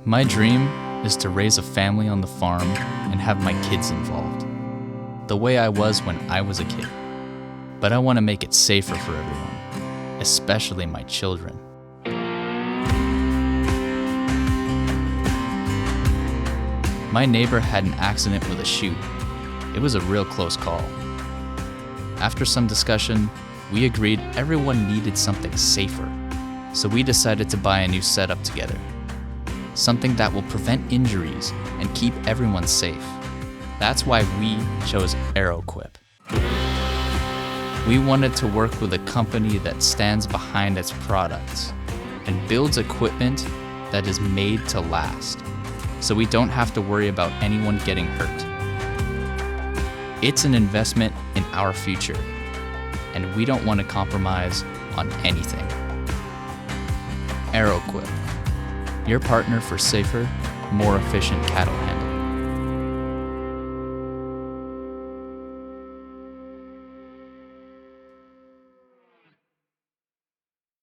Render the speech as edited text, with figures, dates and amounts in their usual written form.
My dream is to raise a family on the farm and have my kids involved, the way I was when I was a kid. But I want to make it safer for everyone, especially my children. My neighbor had an accident with a chute. It was a real close call. After some discussion, we agreed everyone needed something safer, so we decided to buy a new setup together. Something that will prevent injuries and keep everyone safe. That's why we chose Arrowquip. We wanted to work with a company that stands behind its products and builds equipment that is made to last, so we don't have to worry about anyone getting hurt. It's an investment in our future, and we don't want to compromise on anything. Arrowquip, your partner for safer, more efficient cattle handling.